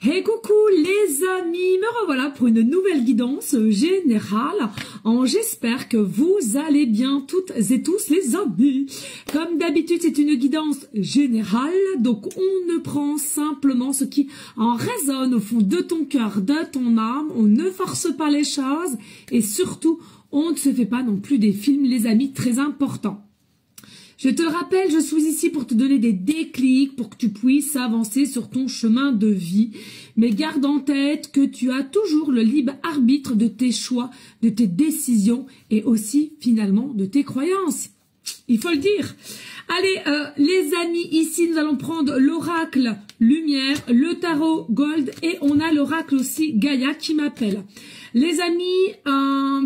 Hey coucou les amis, me revoilà pour une nouvelle guidance générale. J'espère que vous allez bien toutes et tous les amis. Comme d'habitude c'est une guidance générale, donc on ne prend simplement ce qui en résonne au fond de ton cœur, de ton âme. On ne force pas les choses et surtout on ne se fait pas non plus des films les amis, très important. Je te le rappelle, je suis ici pour te donner des déclics, pour que tu puisses avancer sur ton chemin de vie. Mais garde en tête que tu as toujours le libre arbitre de tes choix, de tes décisions et aussi finalement de tes croyances. Il faut le dire. Allez, les amis, ici nous allons prendre l'oracle lumière, le tarot gold et on a l'oracle aussi Gaïa qui m'appelle. Les amis,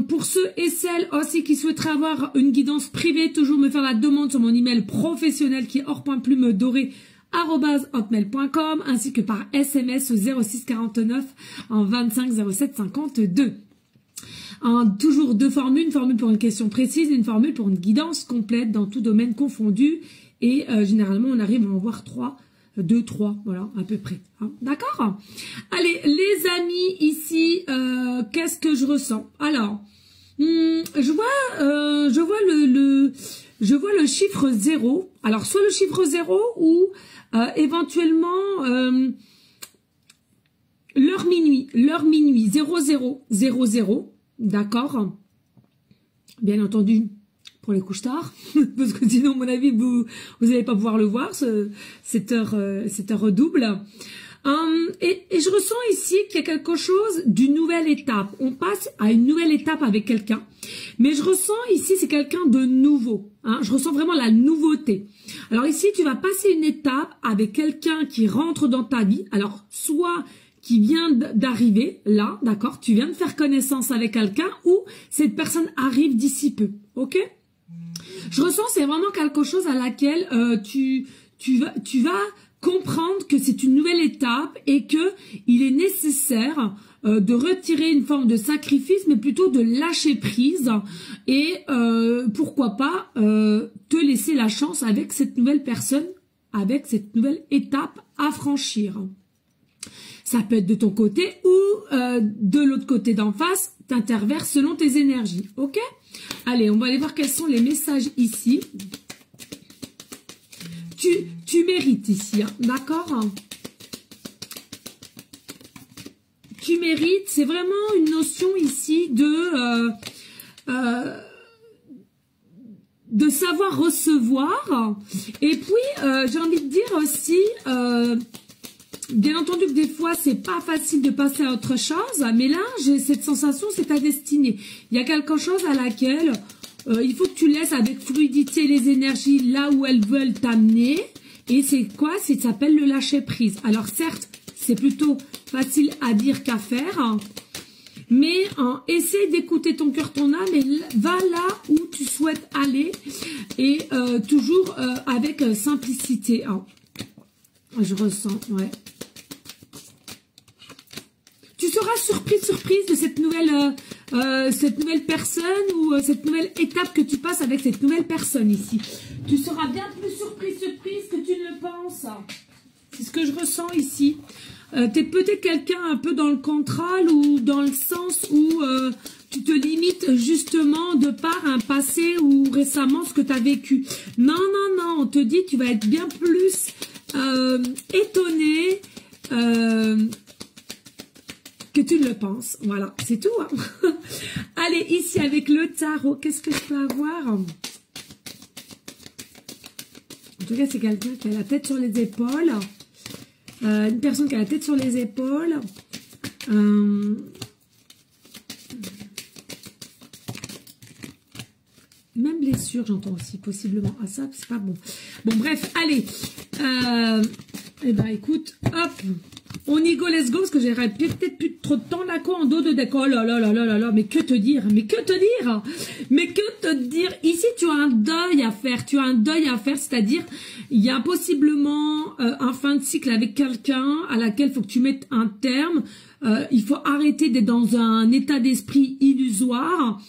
pour ceux et celles aussi qui souhaiteraient avoir une guidance privée, toujours me faire la demande sur mon email professionnel qui est or.plume-doré@hotmail.com ainsi que par SMS au 06 49 25 07 52. Toujours deux formules, une formule pour une question précise, une formule pour une guidance complète dans tout domaine confondu. Et généralement, on arrive à en voir 2, 3, voilà, à peu près. Hein, d'accord? Allez, les amis, ici, qu'est-ce que je ressens? Alors, je vois le chiffre 0. Alors, soit le chiffre 0 ou éventuellement l'heure minuit, 0000. D'accord, bien entendu pour les couches tard, parce que sinon, à mon avis, vous n'allez pas pouvoir le voir, cette heure double. Et je ressens ici qu'il y a quelque chose d'une nouvelle étape. On passe à une nouvelle étape avec quelqu'un, mais je ressens ici, c'est quelqu'un de nouveau. Hein, je ressens vraiment la nouveauté. Alors ici, tu vas passer une étape avec quelqu'un qui rentre dans ta vie. Alors, soit qui vient d'arriver, là, d'accord, tu viens de faire connaissance avec quelqu'un ou cette personne arrive d'ici peu, ok? Je ressens c'est vraiment quelque chose à laquelle tu vas comprendre que c'est une nouvelle étape et que il est nécessaire de retirer une forme de sacrifice, mais plutôt de lâcher prise et pourquoi pas te laisser la chance avec cette nouvelle personne, avec cette nouvelle étape à franchir. Ça peut être de ton côté ou de l'autre côté d'en face, t'interverses selon tes énergies, ok? Allez, on va aller voir quels sont les messages ici. Tu mérites ici, hein, d'accord? Tu mérites, c'est vraiment une notion ici de savoir recevoir. Et puis, j'ai envie de dire aussi... bien entendu que des fois, c'est pas facile de passer à autre chose, mais là, j'ai cette sensation, c'est ta destinée. Il y a quelque chose à laquelle il faut que tu laisses avec fluidité les énergies là où elles veulent t'amener. Et c'est quoi? Ça s'appelle le lâcher prise. Alors certes, c'est plutôt facile à dire qu'à faire, mais essaie d'écouter ton cœur, ton âme, et va là où tu souhaites aller, et toujours avec simplicité. Hein. Je ressens, ouais. Tu seras surprise de cette nouvelle personne ou cette nouvelle étape que tu passes avec cette nouvelle personne ici. Tu seras bien plus surprise que tu ne le penses. C'est ce que je ressens ici. Tu es peut-être quelqu'un un peu dans le contral ou dans le sens où tu te limites justement de par un passé ou récemment ce que tu as vécu. Non, on te dit tu vas être bien plus étonné que tu ne le penses. Voilà, c'est tout. Hein. Allez, ici avec le tarot, qu'est-ce que je peux avoir? En tout cas, c'est quelqu'un qui a la tête sur les épaules. Une personne qui a la tête sur les épaules. Même blessure, j'entends aussi, possiblement. Ah, ça, c'est pas bon. Bon, bref, allez. Eh ben, écoute, hop. On y go, let's go, parce que j'aurais peut-être plus trop de temps là, quoi, en dos de décolle. Oh là là, mais que te dire? Ici, tu as un deuil à faire, c'est-à-dire, il y a possiblement un fin de cycle avec quelqu'un à laquelle il faut que tu mettes un terme. il faut arrêter d'être dans un état d'esprit illusoire,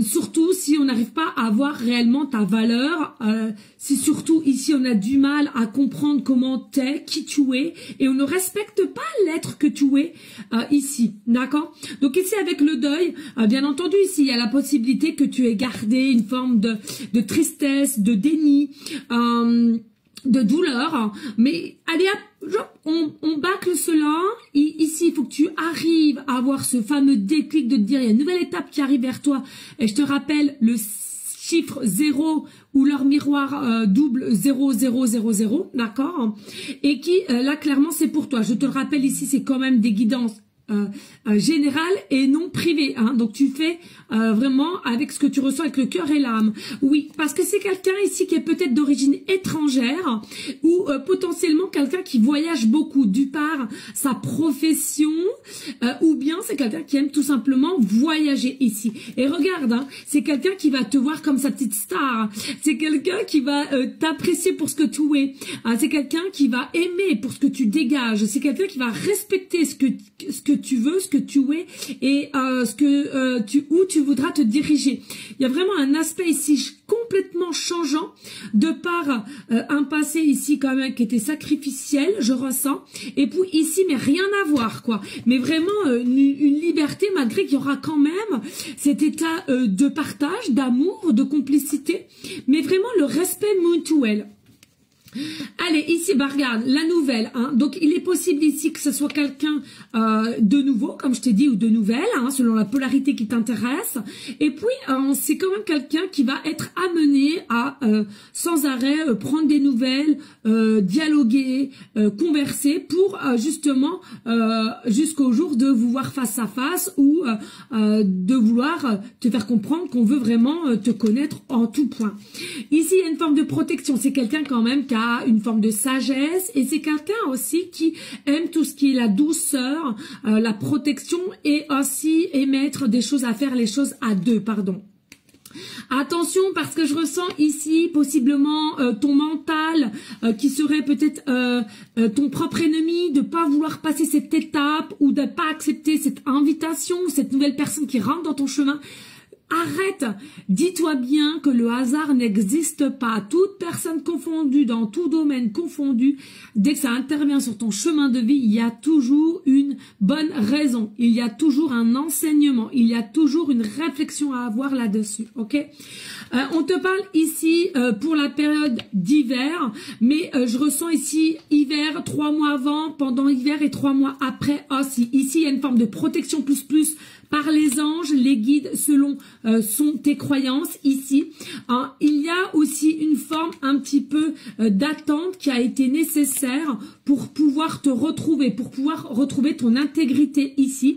surtout si on n'arrive pas à voir réellement ta valeur, si surtout ici on a du mal à comprendre comment t'es, qui tu es, et on ne respecte pas l'être que tu es ici, d'accord? Donc ici avec le deuil, bien entendu ici il y a la possibilité que tu aies gardé une forme de tristesse, de déni, de douleur, mais allez hop, on bâcle cela. Ici, il faut que tu arrives à avoir ce fameux déclic de te dire, il y a une nouvelle étape qui arrive vers toi. Et je te rappelle le chiffre 0 ou leur miroir double 0000, d'accord? Et qui, là, clairement, c'est pour toi. Je te le rappelle ici, c'est quand même des guidances général et non privé, hein. Donc tu fais vraiment avec ce que tu ressens avec le cœur et l'âme. Oui, parce que c'est quelqu'un ici qui est peut-être d'origine étrangère ou potentiellement quelqu'un qui voyage beaucoup du par sa profession ou bien c'est quelqu'un qui aime tout simplement voyager ici. Et regarde, hein, c'est quelqu'un qui va te voir comme sa petite star. C'est quelqu'un qui va t'apprécier pour ce que tu es. C'est quelqu'un qui va aimer pour ce que tu dégages. C'est quelqu'un qui va respecter ce que tu veux, ce que tu es et où tu voudras te diriger. Il y a vraiment un aspect ici complètement changeant de par un passé ici quand même qui était sacrificiel, je ressens, et puis ici mais rien à voir quoi, mais vraiment une liberté malgré qu'il y aura quand même cet état de partage, d'amour, de complicité, mais vraiment le respect mutuel. Allez, ici, bah regarde, la nouvelle, hein. Donc il est possible ici que ce soit quelqu'un de nouveau, comme je t'ai dit, ou de nouvelle, hein, selon la polarité qui t'intéresse. Et puis, c'est quand même quelqu'un qui va être amené à, sans arrêt, prendre des nouvelles, dialoguer, converser, pour justement, jusqu'au jour de vous voir face à face, ou de vouloir te faire comprendre qu'on veut vraiment te connaître en tout point. Ici, il y a une forme de protection. C'est quelqu'un quand même qui a une forme de sagesse et c'est quelqu'un aussi qui aime tout ce qui est la douceur, la protection et aussi émettre des choses à faire, les choses à deux, pardon. Attention parce que je ressens ici possiblement ton mental qui serait peut-être ton propre ennemi, de pas vouloir passer cette étape ou de pas accepter cette invitation, cette nouvelle personne qui rentre dans ton chemin. Arrête, dis-toi bien que le hasard n'existe pas. Toute personne confondue, dans tout domaine confondu, dès que ça intervient sur ton chemin de vie, il y a toujours une bonne raison. Il y a toujours un enseignement. Il y a toujours une réflexion à avoir là-dessus. Ok? On te parle ici pour la période d'hiver, mais je ressens ici hiver 3 mois avant, pendant l'hiver et 3 mois après aussi. Ici, il y a une forme de protection plus par les anges, les guides selon tes croyances ici. Il y a aussi une forme un petit peu d'attente qui a été nécessaire pour pouvoir te retrouver, pour pouvoir retrouver ton intégrité ici.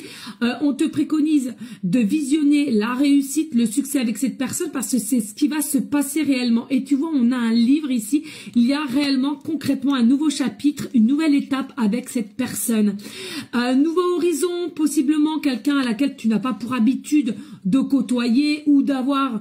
On te préconise de visionner la réussite, le succès avec cette personne parce que c'est ce qui va se passer réellement. Et tu vois, on a un livre ici, il y a réellement concrètement un nouveau chapitre, une nouvelle étape avec cette personne. Nouveau horizon, possiblement quelqu'un à laquelle tu n'as pas pour habitude de côtoyer ou d'avoir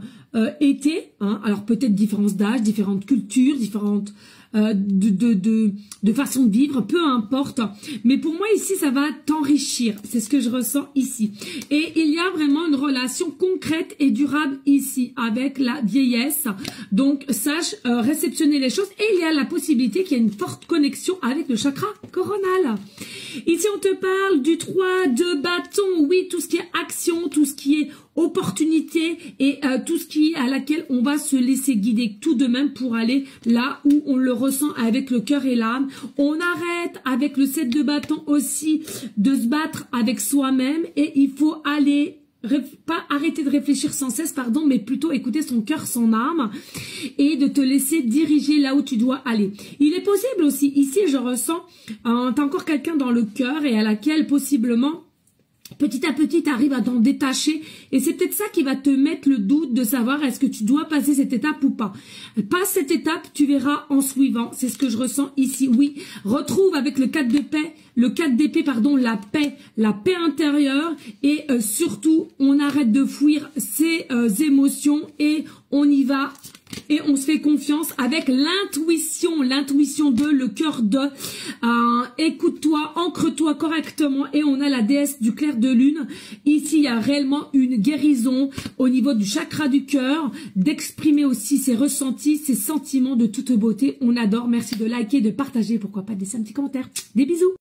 été, hein, alors peut-être différence d'âge, différentes cultures, différentes de façon de vivre, peu importe, mais pour moi ici ça va t'enrichir, c'est ce que je ressens ici, et il y a vraiment une relation concrète et durable ici avec la vieillesse, donc sache réceptionner les choses, et il y a la possibilité qu'il y ait une forte connexion avec le chakra coronal. Ici on te parle du 3 de bâton, oui, tout ce qui est action, tout ce qui est opportunité et tout ce qui est à laquelle on va se laisser guider tout de même pour aller là où on le ressent avec le cœur et l'âme. On arrête avec le 7 de bâton aussi de se battre avec soi-même et il faut aller pas arrêter de réfléchir sans cesse, pardon, mais plutôt écouter son cœur, son âme et de te laisser diriger là où tu dois aller. Il est possible aussi, ici je ressens, t'as encore quelqu'un dans le cœur et à laquelle possiblement petit à petit, tu arrives à t'en détacher et c'est peut-être ça qui va te mettre le doute de savoir est-ce que tu dois passer cette étape ou pas. Passe cette étape, tu verras en suivant. C'est ce que je ressens ici. Oui, retrouve avec le 4 de paix, le 4 d'épée, pardon, la paix intérieure et surtout, on arrête de fuir ces émotions et On y va et on se fait confiance avec l'intuition de, le cœur de. Écoute-toi, ancre-toi correctement et on a la déesse du clair de lune. Ici, il y a réellement une guérison au niveau du chakra du cœur, d'exprimer aussi ses ressentis, ses sentiments de toute beauté. On adore. Merci de liker, de partager, pourquoi pas de laisser un petit commentaire. Des bisous.